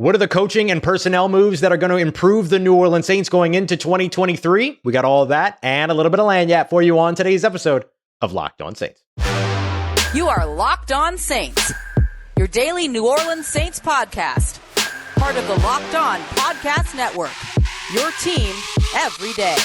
What are the coaching and personnel moves that are going to improve the New Orleans Saints going into 2023? We got all of that and a little bit of lanyard for you on today's episode of Locked On Saints. You are Locked On Saints, your daily New Orleans Saints podcast. Part of the Locked On Podcast Network, your team every day.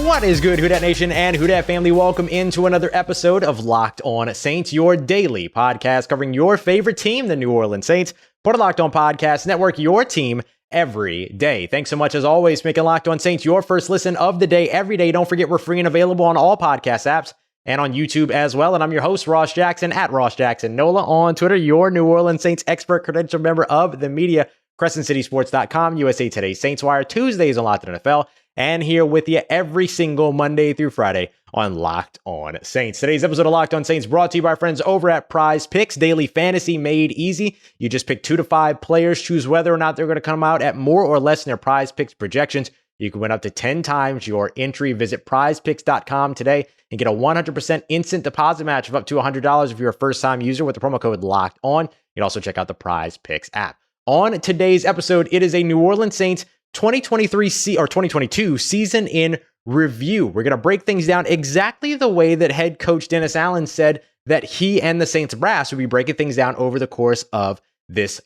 What is good, Who Dat Nation and Who Dat family? Welcome into another episode of Locked On Saints, your daily podcast covering your favorite team, the New Orleans Saints. Part of Locked On Podcast Network, your team every day. Thanks so much, as always, making Locked On Saints your first listen of the day every day. Don't forget, we're free and available on all podcast apps and on YouTube as well. And I'm your host, Ross Jackson, at Ross Jackson Nola on Twitter, your New Orleans Saints expert, credentialed member of the media, CrescentCitySports.com, USA Today Saints Wire, Tuesdays on Locked On NFL, and here with you every single Monday through Friday on Locked On Saints. Today's episode of Locked On Saints brought to you by our friends over at Prize Picks, daily fantasy made easy. You just pick 2 to 5 players, choose whether or not they're going to come out at more or less than their Prize Picks projections. You can win up to 10 times your entry. Visit prizepicks.com today and get a 100% instant deposit match of up to $100 if you're a first-time user with the promo code Locked On. You can also check out the Prize Picks app. On today's episode, it is a New Orleans Saints 2022 season in review. We're going to break things down exactly the way that head coach Dennis Allen said that he and the Saints brass would be breaking things down over the course of this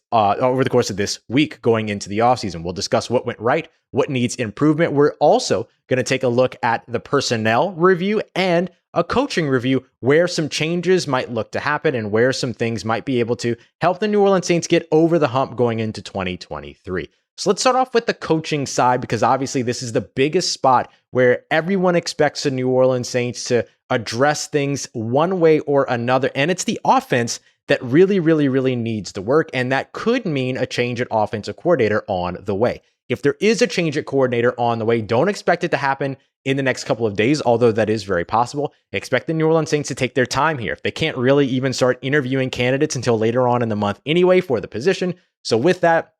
week going into the offseason. We'll discuss what went right, what needs improvement. We're also going to take a look at the personnel review and a coaching review, where some changes might look to happen and where some things might be able to help the New Orleans Saints get over the hump going into 2023. So let's start off with the coaching side, because obviously this is the biggest spot where everyone expects the New Orleans Saints to address things one way or another. And it's the offense that really needs to work. And that could mean a change at offensive coordinator on the way. If there is a change at coordinator on the way, don't expect it to happen in the next couple of days, although that is very possible. Expect the New Orleans Saints to take their time here. They can't really even start interviewing candidates until later on in the month anyway for the position. So with that,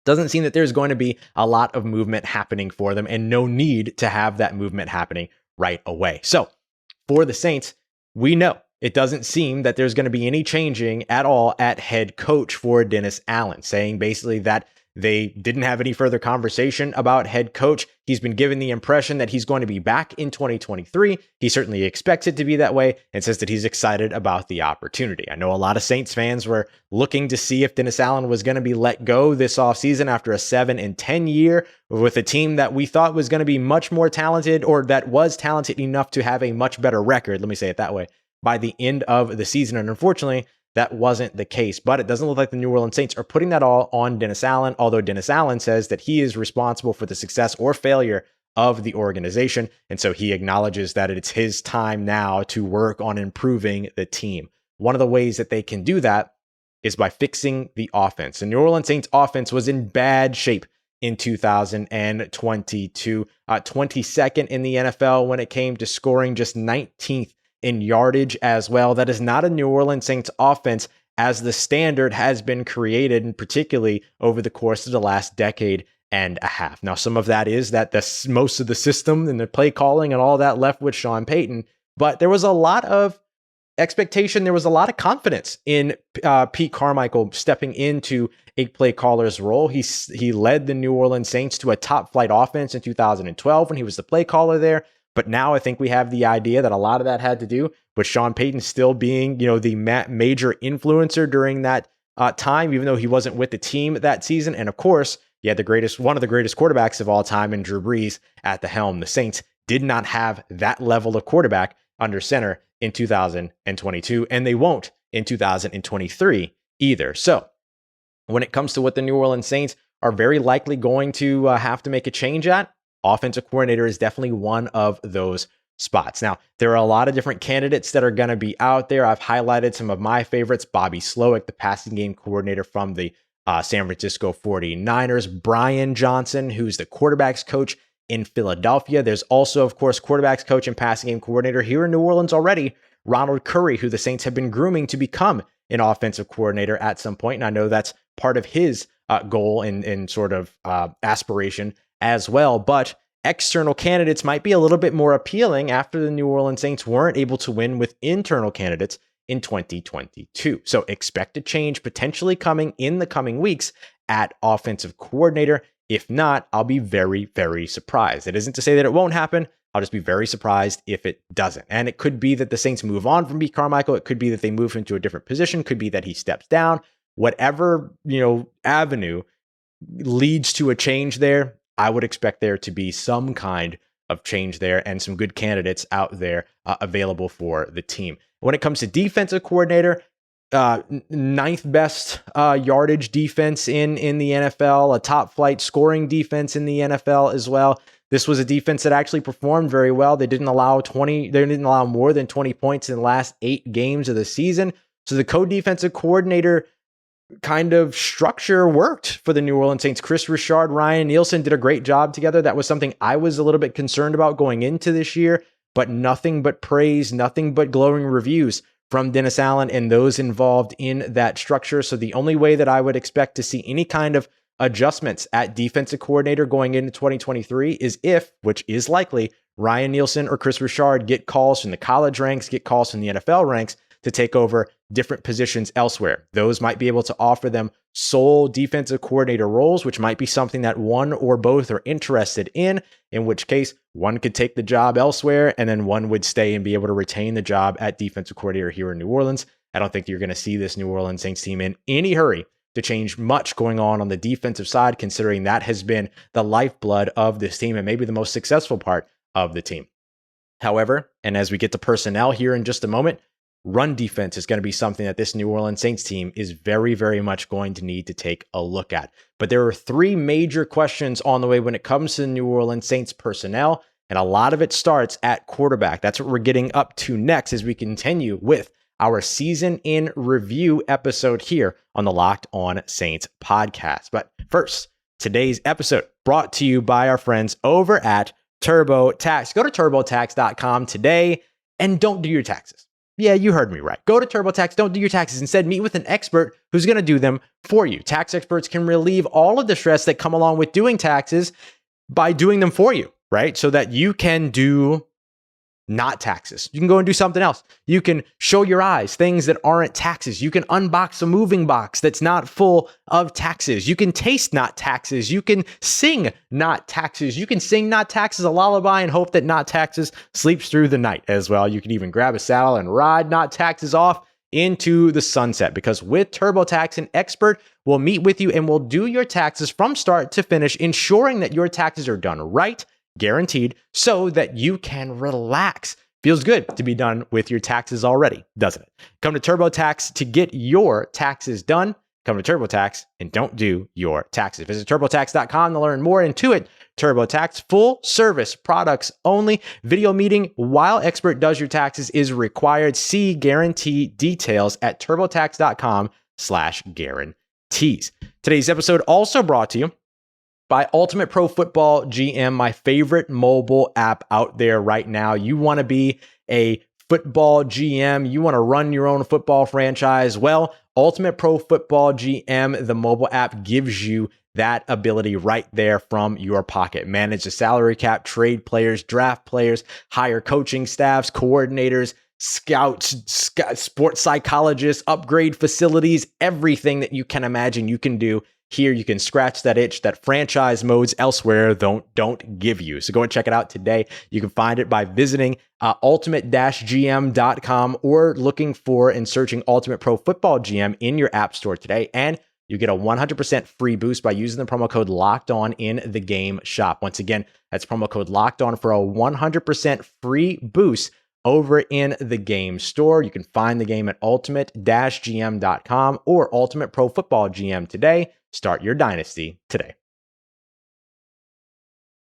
doesn't seem that there's going to be a lot of movement happening for them, and no need to have that movement happening right away. So for the Saints, we know it doesn't seem that there's going to be any changing at all at head coach for Dennis Allen, saying basically that they didn't have any further conversation about head coach. He's been given the impression that he's going to be back in 2023. He certainly expects it to be that way and says that he's excited about the opportunity. I know a lot of Saints fans were looking to see if Dennis Allen was going to be let go this offseason after a 7-10 year with a team that we thought was going to be much more talented, or that was talented enough to have a much better record, let me say it that way, by the end of the season. And unfortunately, that wasn't the case, but it doesn't look like the New Orleans Saints are putting that all on Dennis Allen, although Dennis Allen says that he is responsible for the success or failure of the organization. And so he acknowledges that it's his time now to work on improving the team. One of the ways that they can do that is by fixing the offense. The New Orleans Saints offense was in bad shape in 2022, 22nd in the NFL when it came to scoring, just 19th in yardage as well. That is not a New Orleans Saints offense as the standard has been created, and particularly over the course of the last decade and a half. Now, some of that is that most of the system and the play calling and all that left with Sean Payton, but there was a lot of expectation. There was a lot of confidence in Pete Carmichael stepping into a play caller's role. He led the New Orleans Saints to a top flight offense in 2012 when he was the play caller there. But now I think we have the idea that a lot of that had to do with Sean Payton still being, the major influencer during that time, even though he wasn't with the team that season. And of course, you had one of the greatest quarterbacks of all time in Drew Brees at the helm. The Saints did not have that level of quarterback under center in 2022, and they won't in 2023 either. So when it comes to what the New Orleans Saints are very likely going to have to make a change at, offensive coordinator is definitely one of those spots. Now, there are a lot of different candidates that are going to be out there. I've highlighted some of my favorites: Bobby Slowick, the passing game coordinator from the San Francisco 49ers; Brian Johnson, who's the quarterbacks coach in Philadelphia. There's also, of course, quarterbacks coach and passing game coordinator here in New Orleans already, Ronald Curry, who the Saints have been grooming to become an offensive coordinator at some point. And I know that's part of his goal and sort of aspiration as well. But external candidates might be a little bit more appealing after the New Orleans Saints weren't able to win with internal candidates in 2022. So expect a change potentially coming in the coming weeks at offensive coordinator. If not, I'll be very, very surprised. It isn't to say that it won't happen. I'll just be very surprised if it doesn't. And it could be that the Saints move on from Pete Carmichael. It could be that they move him to a different position. It could be that he steps down. Whatever, avenue leads to a change there, I would expect there to be some kind of change there and some good candidates out there available for the team. When it comes to defensive coordinator, ninth best yardage defense in the NFL, a top flight scoring defense in the NFL as well. This was a defense that actually performed very well. They didn't allow more than 20 points in the last 8 games of the season. So the co-defensive coordinator kind of structure worked for the New Orleans Saints. Chris Richard, Ryan Nielsen did a great job together. That was something I was a little bit concerned about going into this year, but nothing but praise, nothing but glowing reviews from Dennis Allen and those involved in that structure. So the only way that I would expect to see any kind of adjustments at defensive coordinator going into 2023 is if, which is likely, Ryan Nielsen or Chris Richard get calls from the college ranks, get calls from the NFL ranks to take over different positions elsewhere. Those might be able to offer them sole defensive coordinator roles, which might be something that one or both are interested in which case one could take the job elsewhere and then one would stay and be able to retain the job at defensive coordinator here in New Orleans. I don't think you're going to see this New Orleans Saints team in any hurry to change much going on the defensive side, considering that has been the lifeblood of this team and maybe the most successful part of the team. However, and as we get to personnel here in just a moment, run defense is going to be something that this New Orleans Saints team is very, very much going to need to take a look at. But there are 3 major questions on the way when it comes to the New Orleans Saints personnel, and a lot of it starts at quarterback. That's what we're getting up to next as we continue with our season in review episode here on the Locked On Saints podcast. But first, today's episode brought to you by our friends over at TurboTax. Go to TurboTax.com today and don't do your taxes. Yeah, you heard me right. Go to TurboTax, don't do your taxes. Instead, meet with an expert who's going to do them for you. Tax experts can relieve all of the stress that come along with doing taxes by doing them for you, right? So that you can do not taxes. You can go and do something else. You can show your eyes things that aren't taxes. You can unbox a moving box that's not full of taxes. You can taste not taxes. You can sing not taxes. You can sing not taxes a lullaby and hope that not taxes sleeps through the night as well. You can even grab a saddle and ride not taxes off into the sunset, because with TurboTax, an expert will meet with you and will do your taxes from start to finish, ensuring that your taxes are done right, guaranteed, so that you can relax. Feels good to be done with your taxes already, doesn't it? Come to TurboTax to get your taxes done. Come to TurboTax and don't do your taxes. Visit TurboTax.com to learn more. Into it, TurboTax, full service products only. Video meeting while expert does your taxes is required. See guarantee details at TurboTax.com/guarantees. Today's episode also brought to you by Ultimate Pro Football GM, my favorite mobile app out there right now. You want to be a football GM, you want to run your own football franchise. Well, Ultimate Pro Football GM, the mobile app, gives you that ability right there from your pocket. Manage the salary cap, trade players, draft players, hire coaching staffs, coordinators, scouts, sports psychologists, upgrade facilities, everything that you can imagine you can do. Here, you can scratch that itch that franchise modes elsewhere don't give you. So go and check it out today. You can find it by visiting ultimate-gm.com or looking for and searching Ultimate Pro Football GM in your app store today. And you get a 100% free boost by using the promo code LOCKEDON in the game shop. Once again, that's promo code LOCKEDON for a 100% free boost over in the game store. You can find the game at ultimate-gm.com or Ultimate Pro Football GM today. Start your dynasty today.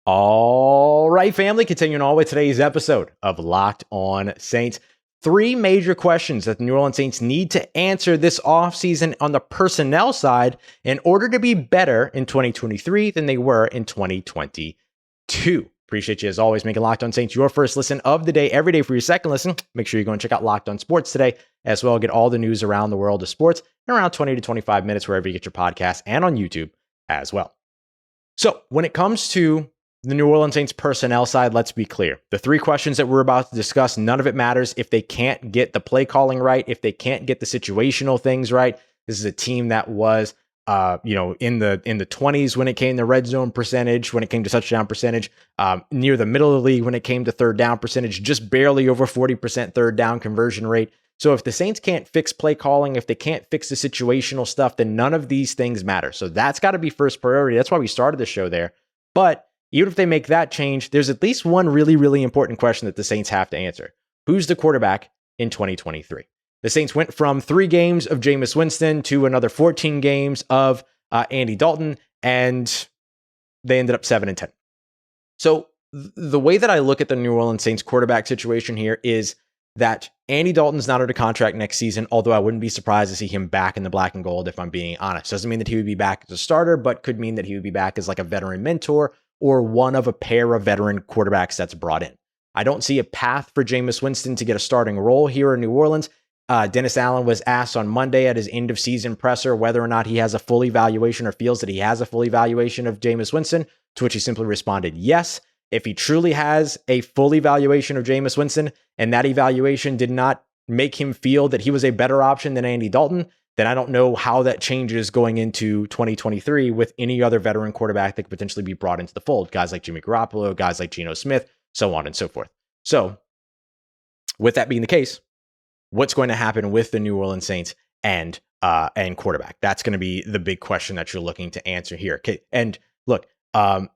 All right, family, continuing on with today's episode of Locked On Saints. 3 major questions that the New Orleans Saints need to answer this offseason on the personnel side in order to be better in 2023 than they were in 2022. Appreciate you, as always, making Locked On Saints your first listen of the day every day. For your second listen, make sure you go and check out Locked On Sports today as well. Get all the news around the world of sports in around 20 to 25 minutes wherever you get your podcasts and on YouTube as well. So when it comes to the New Orleans Saints personnel side, let's be clear. The three questions that we're about to discuss, none of it matters if they can't get the play calling right, if they can't get the situational things right. This is a team that was in the 20s when it came to red zone percentage, when it came to touchdown percentage, near the middle of the league when it came to third down percentage, just barely over 40% third down conversion rate. So if the Saints can't fix play calling, if they can't fix the situational stuff, then none of these things matter. So that's got to be first priority. That's why we started the show there. But even if they make that change, there's at least one really, really important question that the Saints have to answer. Who's the quarterback in 2023? The Saints went from 3 games of Jameis Winston to another 14 games of Andy Dalton, and they ended up 7-10. So the way that I look at the New Orleans Saints quarterback situation here is that Andy Dalton's not under contract next season, although I wouldn't be surprised to see him back in the black and gold, if I'm being honest. Doesn't mean that he would be back as a starter, but could mean that he would be back as like a veteran mentor or one of a pair of veteran quarterbacks that's brought in. I don't see a path for Jameis Winston to get a starting role here in New Orleans. Dennis Allen was asked on Monday at his end of season presser whether or not he has a full evaluation or feels that he has a full evaluation of Jameis Winston, to which he simply responded yes. If he truly has a full evaluation of Jameis Winston and that evaluation did not make him feel that he was a better option than Andy Dalton, then I don't know how that changes going into 2023 with any other veteran quarterback that could potentially be brought into the fold. Guys like Jimmy Garoppolo, guys like Geno Smith, so on and so forth. So with that being the case, what's going to happen with the New Orleans Saints and quarterback? That's going to be the big question that you're looking to answer here. Okay. And look,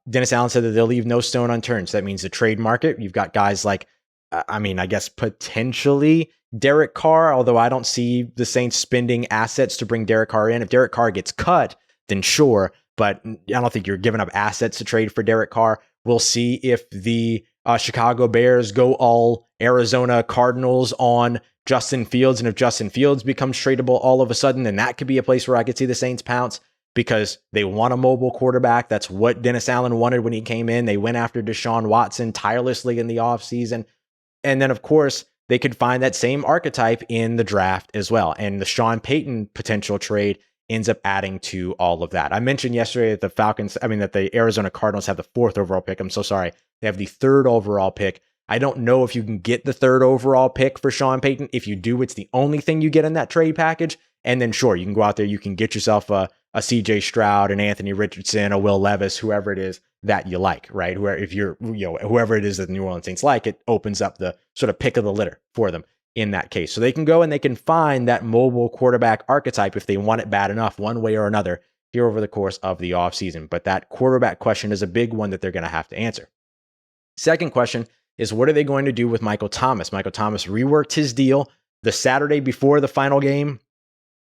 Dennis Allen said that they'll leave no stone unturned. So that means the trade market. You've got guys like, I guess potentially Derek Carr, although I don't see the Saints spending assets to bring Derek Carr in. If Derek Carr gets cut, then sure. But I don't think you're giving up assets to trade for Derek Carr. We'll see if the Chicago Bears go all Arizona Cardinals on Justin Fields. And if Justin Fields becomes tradable all of a sudden, then that could be a place where I could see the Saints pounce because they want a mobile quarterback. That's what Dennis Allen wanted when he came in. They went after Deshaun Watson tirelessly in the offseason. And then, of course, they could find that same archetype in the draft as well. And the Sean Payton potential trade ends up adding to all of that. I mentioned yesterday that the Arizona Cardinals have the 4th overall pick. I'm so sorry. They have the 3rd overall pick. I don't know if you can get the 3rd overall pick for Sean Payton. If you do, it's the only thing you get in that trade package. And then sure, you can go out there, you can get yourself a CJ Stroud, an Anthony Richardson, a Will Levis, whoever it is that you like, right? Whoever it is that the New Orleans Saints like, it opens up the sort of pick of the litter for them in that case. So they can go and they can find that mobile quarterback archetype if they want it bad enough, one way or another, here over the course of the offseason. But that quarterback question is a big one that they're going to have to answer. Second question is, what are they going to do with Michael Thomas? Michael Thomas reworked his deal the Saturday before the final game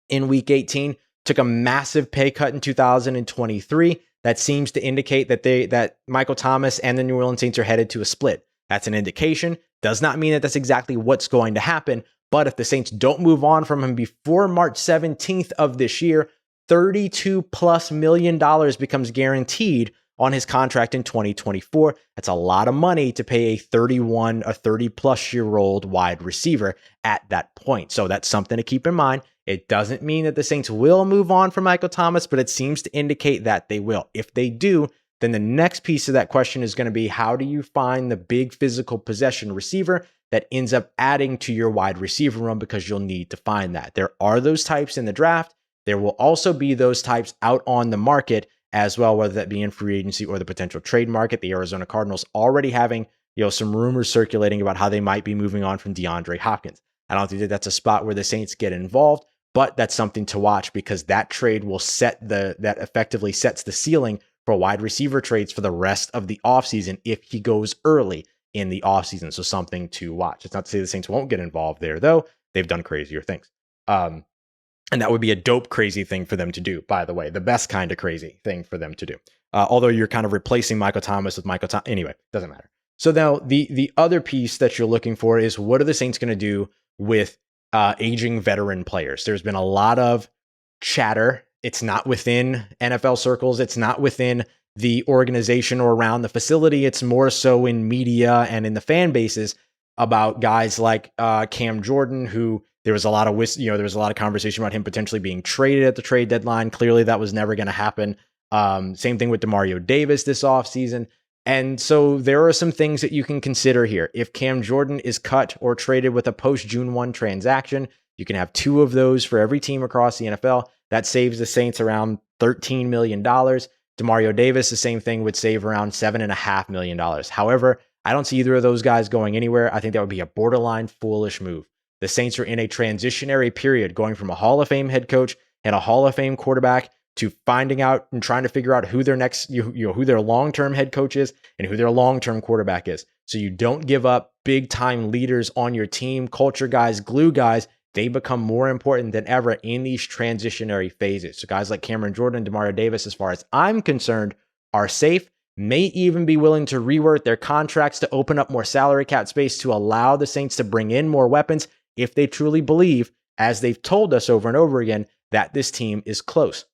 in Week 18, took a massive pay cut in 2023. That seems to indicate that Michael Thomas and the New Orleans Saints are headed to a split. That's an indication. Does not mean that that's exactly what's going to happen. But if the Saints don't move on from him before March 17th of this year, $32+ million becomes guaranteed on his contract in 2024. That's a lot of money to pay a 30+ year old wide receiver at that point. So that's something to keep in mind. It doesn't mean that the Saints will move on from Michael Thomas, but it seems to indicate that they will. If they do, then the next piece of that question is going to be, how do you find the big physical possession receiver that ends up adding to your wide receiver room? Because you'll need to find that. There are those types in the draft. There will also be those types out on the market as well, whether that be in free agency or the potential trade market. The Arizona Cardinals already having some rumors circulating about how they might be moving on from DeAndre Hopkins. I don't think that that's a spot where the Saints get involved, but that's something to watch because that trade will that effectively sets the ceiling for wide receiver trades for the rest of the offseason if he goes early in the offseason. So something to watch. It's not to say the Saints won't get involved there, though. They've done crazier things. And that would be a dope, crazy thing for them to do, by the way. The best kind of crazy thing for them to do. Although you're kind of replacing Michael Thomas with Michael Thomas. Anyway, doesn't matter. So now the other piece that you're looking for is, what are the Saints going to do with aging veteran players? There's been a lot of chatter. It's not within NFL circles. It's not within the organization or around the facility. It's more so in media and in the fan bases about guys like Cam Jordan, who there was a lot of conversation about him potentially being traded at the trade deadline. Clearly that was never going to happen. Same thing with DeMario Davis this offseason. And so there are some things that you can consider here. If Cam Jordan is cut or traded with a post-June 1 transaction, you can have 2 of those for every team across the NFL. That saves the Saints around $13 million. Demario Davis, the same thing, would save around $7.5 million. However, I don't see either of those guys going anywhere. I think that would be a borderline foolish move. The Saints are in a transitionary period, going from a Hall of Fame head coach and a Hall of Fame quarterback to finding out and trying to figure out who their next, who their long-term head coach is and who their long-term quarterback is. So you don't give up big-time leaders on your team, culture guys, glue guys. They become more important than ever in these transitionary phases. So guys like Cameron Jordan, Demario Davis, as far as I'm concerned, are safe, may even be willing to rework their contracts to open up more salary cap space to allow the Saints to bring in more weapons if they truly believe, as they've told us over and over again, that this team is close.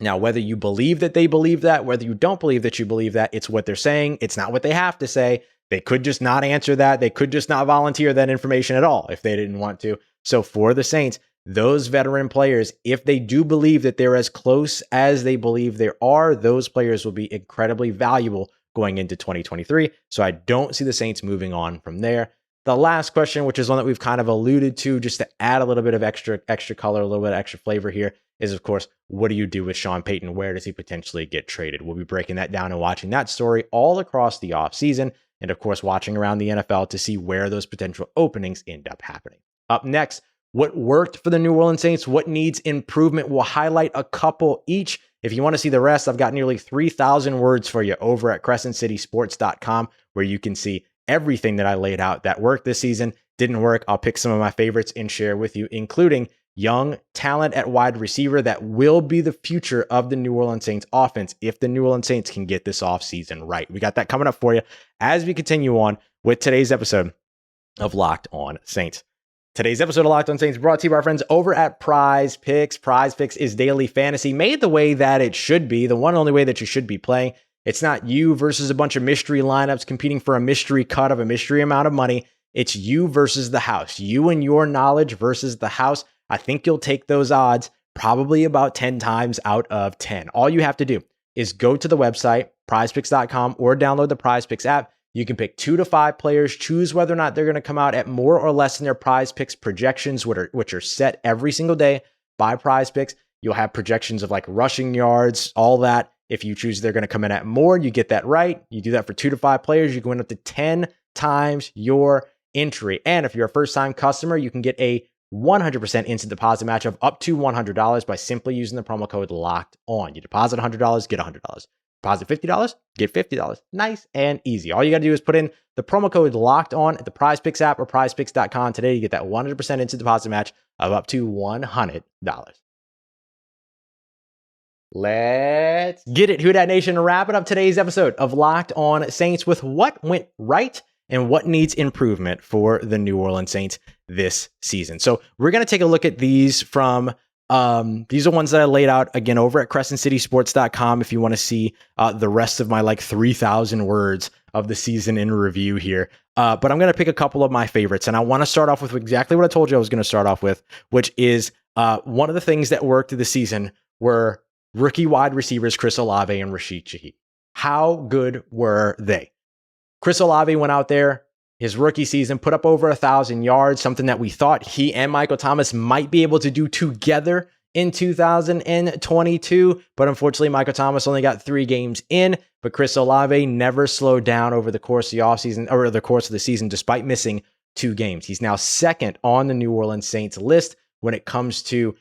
Now, whether you believe that they believe that, whether you don't believe that you believe that, it's what they're saying. It's not what they have to say. They could just not answer that. They could just not volunteer that information at all if they didn't want to. So for the Saints, those veteran players, if they do believe that they're as close as they believe they are, those players will be incredibly valuable going into 2023. So I don't see the Saints moving on from there. The last question, which is one that we've kind of alluded to, just to add a little bit of extra color, a little bit of extra flavor here, is, of course, what do you do with Sean Payton? Where does he potentially get traded? We'll be breaking that down and watching that story all across the offseason, and, of course, watching around the NFL to see where those potential openings end up happening. Up next, what worked for the New Orleans Saints? What needs improvement? We'll highlight a couple each. If you want to see the rest, I've got nearly 3,000 words for you over at CrescentCitySports.com, where you can see everything that I laid out that worked this season, didn't work. I'll pick some of my favorites and share with you, including young talent at wide receiver that will be the future of the New Orleans Saints offense if the New Orleans Saints can get this offseason right. We got that coming up for you as we continue on with today's episode of Locked On Saints. Today's episode of Locked On Saints brought to you by our friends over at Prize Picks. Prize Picks is daily fantasy made the way that it should be, the one and only way that you should be playing. It's not you versus a bunch of mystery lineups competing for a mystery cut of a mystery amount of money. It's you versus the house. You and your knowledge versus the house. I think you'll take those odds probably about 10 times out of 10. All you have to do is go to the website, prizepicks.com, or download the Prize Picks app. You can pick 2 to 5 players, choose whether or not they're going to come out at more or less than their Prize Picks projections, which are set every single day by Prize Picks. You'll have projections of like rushing yards, all that. If you choose they're going to come in at more, you get that right. You do that for 2 to 5 players, you go in up to 10 times your entry. And if you're a first-time customer, you can get a 100% instant deposit match of up to $100 by simply using the promo code LOCKED ON. You deposit $100, get $100. Deposit $50, get $50. Nice and easy. All you got to do is put in the promo code LOCKED ON at the Prize Picks app or prizepicks.com today. You get that 100% instant deposit match of up to $100. Let's get it, Who Dat Nation, wrapping up today's episode of Locked On Saints with what went right and what needs improvement for the New Orleans Saints this season. So we're going to take a look at these from, these are ones that I laid out again over at CrescentCitySports.com if you want to see the rest of my like 3,000 words of the season in review here. But I'm going to pick a couple of my favorites, and I want to start off with exactly what I told you I was going to start off with, which is one of the things that worked this season were rookie wide receivers Chris Olave and Rashid Shaheed. How good were they? Chris Olave went out there his rookie season, put up over 1,000 yards, something that we thought he and Michael Thomas might be able to do together in 2022. But unfortunately, Michael Thomas only got 3 games in, but Chris Olave never slowed down over the course of the offseason or the course of the season, despite missing 2 games. He's now second on the New Orleans Saints list when it comes to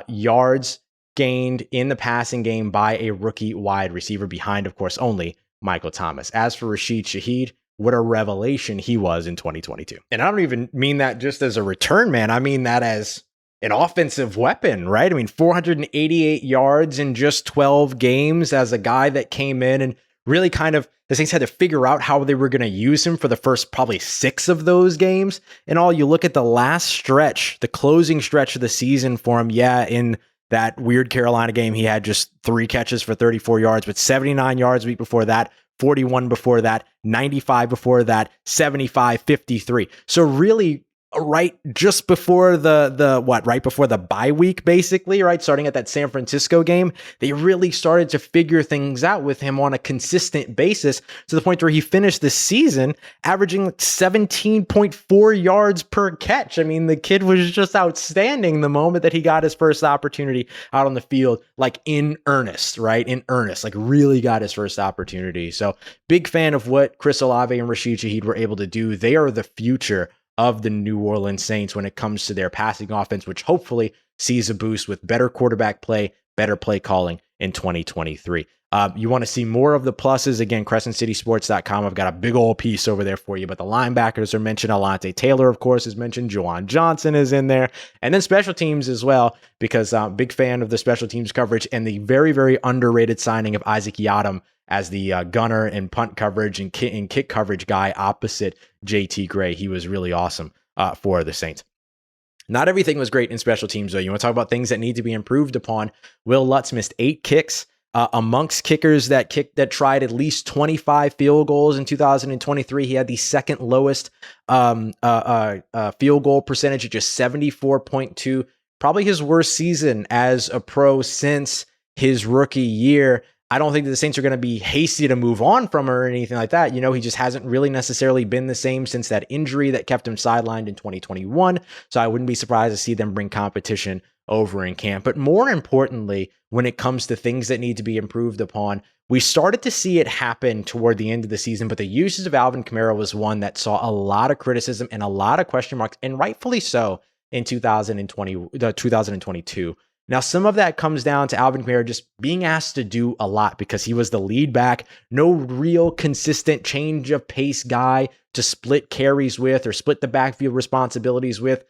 yards gained in the passing game by a rookie wide receiver, behind, of course, only Michael Thomas. As for Rashid Shaheed, what a revelation he was in 2022. And I don't even mean that just as a return man. I mean that as an offensive weapon, right? I mean, 488 yards in just 12 games as a guy that came in and really kind of, the Saints had to figure out how they were going to use him for the first probably 6 of those games. And all, you look at the last stretch, the closing stretch of the season for him. Yeah, in that weird Carolina game, he had just 3 catches for 34 yards, but 79 yards a week before that, 41 before that, 95 before that, 75, 53. So really, right just before right before the bye week, basically, right? Starting at that San Francisco game, they really started to figure things out with him on a consistent basis to the point where he finished the season averaging 17.4 yards per catch. I mean, the kid was just outstanding the moment that he got his first opportunity out on the field, like in earnest, right? In earnest, like really got his first opportunity. So big fan of what Chris Olave and Rashid Shaheed were able to do. They are the future of the New Orleans Saints when it comes to their passing offense, which hopefully sees a boost with better quarterback play, better play calling in 2023. You want to see more of the pluses? Again, CrescentCitySports.com. I've got a big old piece over there for you, but the linebackers are mentioned. Alontae Taylor, of course, is mentioned. Juwan Johnson is in there. And then special teams as well, because I'm a big fan of the special teams coverage and the very, very underrated signing of Isaac Yiadom as the gunner and punt coverage and kick coverage guy opposite JT Gray. He was really awesome for the Saints. Not everything was great in special teams, though. You want to talk about things that need to be improved upon. Will Lutz missed 8 kicks. Amongst kickers that tried at least 25 field goals in 2023, he had the second lowest field goal percentage at just 74.2. Probably his worst season as a pro since his rookie year. I don't think that the Saints are going to be hasty to move on from her or anything like that. You know, he just hasn't really necessarily been the same since that injury that kept him sidelined in 2021. So I wouldn't be surprised to see them bring competition over in camp. But more importantly, when it comes to things that need to be improved upon, we started to see it happen toward the end of the season, but the usage of Alvin Kamara was one that saw a lot of criticism and a lot of question marks, and rightfully so, in 2022. Now, some of that comes down to Alvin Kamara just being asked to do a lot because he was the lead back, no real consistent change of pace guy to split carries with or split the backfield responsibilities with.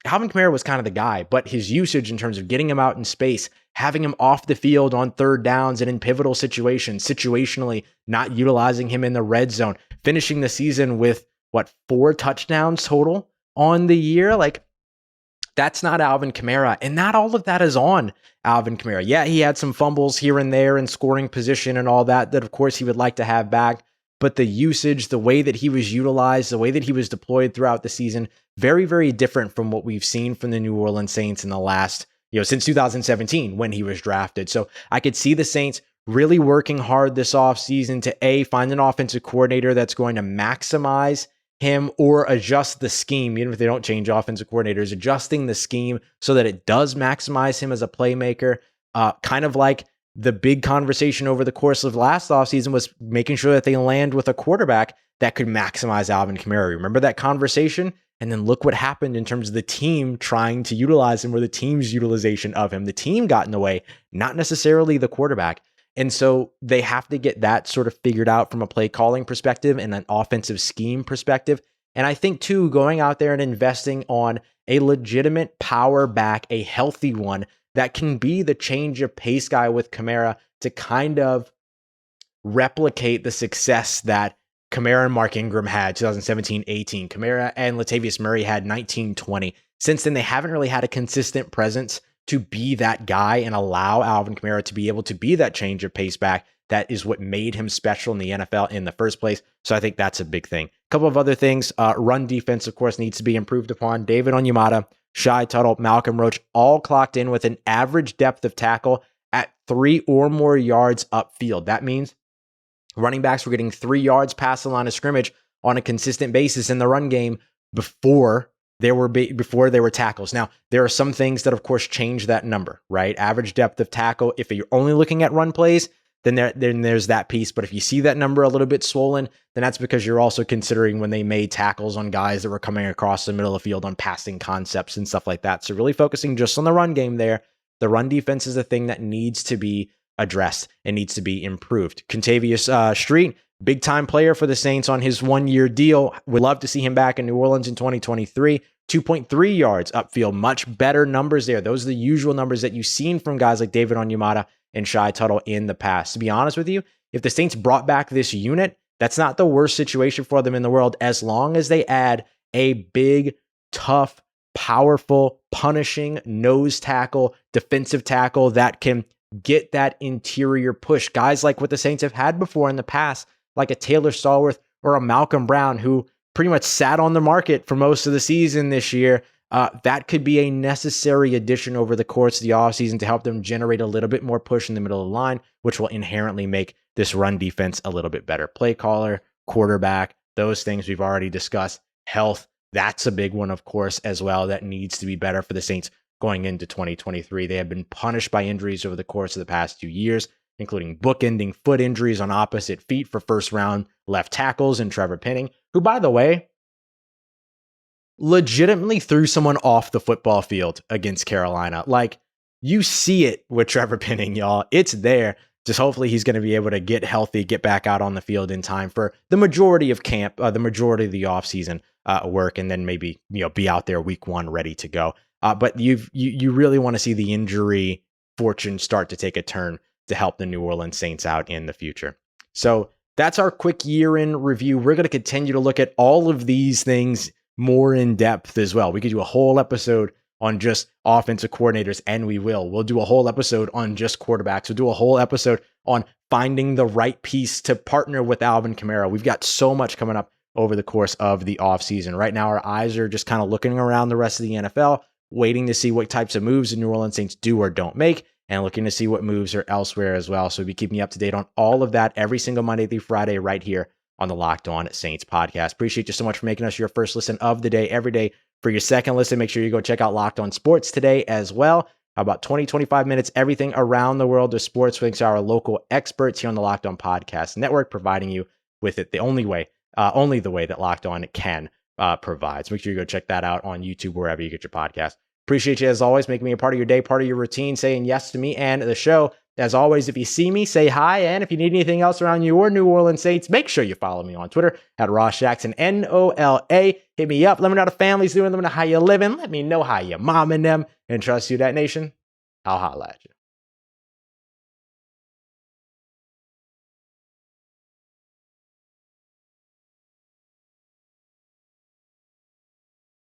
Alvin Kamara was kind of the guy, but his usage in terms of getting him out in space, having him off the field on third downs and in pivotal situations, situationally not utilizing him in the red zone, finishing the season with 4 touchdowns total on the year. Like, that's not Alvin Kamara, and not all of that is on Alvin Kamara. Yeah, he had some fumbles here and there in scoring position and all that of course he would like to have back, but the usage, the way that he was utilized, the way that he was deployed throughout the season, very, very different from what we've seen from the New Orleans Saints in the last, since 2017 when he was drafted. So I could see the Saints really working hard this offseason to find an offensive coordinator that's going to maximize him or adjust the scheme, even if they don't change offensive coordinators, adjusting the scheme so that it does maximize him as a playmaker. Kind of like the big conversation over the course of last offseason was making sure that they land with a quarterback that could maximize Alvin Kamara. Remember that conversation? And then look what happened in terms of the team trying to utilize him or the team's utilization of him. The team got in the way, not necessarily the quarterback. And so they have to get that sort of figured out from a play calling perspective and an offensive scheme perspective. And I think, too, going out there and investing on a legitimate power back, a healthy one that can be the change of pace guy with Kamara to kind of replicate the success that Kamara and Mark Ingram had 2017-18. Kamara and Latavius Murray had 19-20. Since then, they haven't really had a consistent presence to be that guy and allow Alvin Kamara to be able to be that change of pace back. That is what made him special in the NFL in the first place. So I think that's a big thing. A couple of other things. Run defense, of course, needs to be improved upon. David Onyemata, Shai Tuttle, Malcolm Roach, all clocked in with an average depth of tackle at 3 or more yards upfield. That means running backs were getting 3 yards past the line of scrimmage on a consistent basis in the run game before there were tackles. Now, there are some things that, of course, change that number, right? Average depth of tackle. If you're only looking at run plays, then there's that piece. But if you see that number a little bit swollen, then that's because you're also considering when they made tackles on guys that were coming across the middle of the field on passing concepts and stuff like that. So really focusing just on the run game there. The run defense is a thing that needs to be addressed and needs to be improved. Contavious Street, big time player for the Saints on his 1-year deal. Would love to see him back in New Orleans in 2023. 2.3 yards upfield, much better numbers there. Those are the usual numbers that you've seen from guys like David Onyemata and Shai Tuttle in the past. To be honest with you, if the Saints brought back this unit, that's not the worst situation for them in the world, as long as they add a big, tough, powerful, punishing nose tackle, defensive tackle that can get that interior push. Guys like what the Saints have had before in the past, like a Taylor Stallworth or a Malcolm Brown, who pretty much sat on the market for most of the season this year. That could be a necessary addition over the course of the offseason to help them generate a little bit more push in the middle of the line, which will inherently make this run defense a little bit better. Play caller, quarterback, those things we've already discussed. Health, that's a big one, of course, as well. That needs to be better for the Saints going into 2023. They have been punished by injuries over the course of the past 2 years, including bookending foot injuries on opposite feet for first-round left tackles and Trevor Penning, who, by the way, legitimately threw someone off the football field against Carolina. Like, you see it with Trevor Penning, y'all. It's there. Just hopefully he's going to be able to get healthy, get back out on the field in time for the majority of camp, the majority of the offseason work, and then maybe be out there week 1 ready to go. But you really want to see the injury fortune start to take a turn to help the New Orleans Saints out in the future. So that's our quick year-in review. We're going to continue to look at all of these things more in depth as well. We could do a whole episode on just offensive coordinators, and we will. We'll do a whole episode on just quarterbacks. We'll do a whole episode on finding the right piece to partner with Alvin Kamara. We've got so much coming up over the course of the offseason. Right now, our eyes are just kind of looking around the rest of the NFL, waiting to see what types of moves the New Orleans Saints do or don't make, and looking to see what moves are elsewhere as well. So we'll be keeping you up to date on all of that every single Monday through Friday right here on the Locked On Saints podcast. Appreciate you so much for making us your first listen of the day every day. For your second listen, make sure you go check out Locked On Sports today as well. About 20, 25 minutes, everything around the world of sports, thanks to our local experts here on the Locked On Podcast Network, providing you with it the only the way that Locked On can provide. So make sure you go check that out on YouTube, wherever you get your podcast. Appreciate you as always, making me a part of your day, part of your routine, saying yes to me and the show. As always, if you see me, say hi. And if you need anything else around your New Orleans Saints, make sure you follow me on Twitter at Ross Jackson, NOLA. Hit me up. Let me know how the family's doing. Let me know how you living. Let me know how your mom and them. And trust you, that nation. I'll holla at you.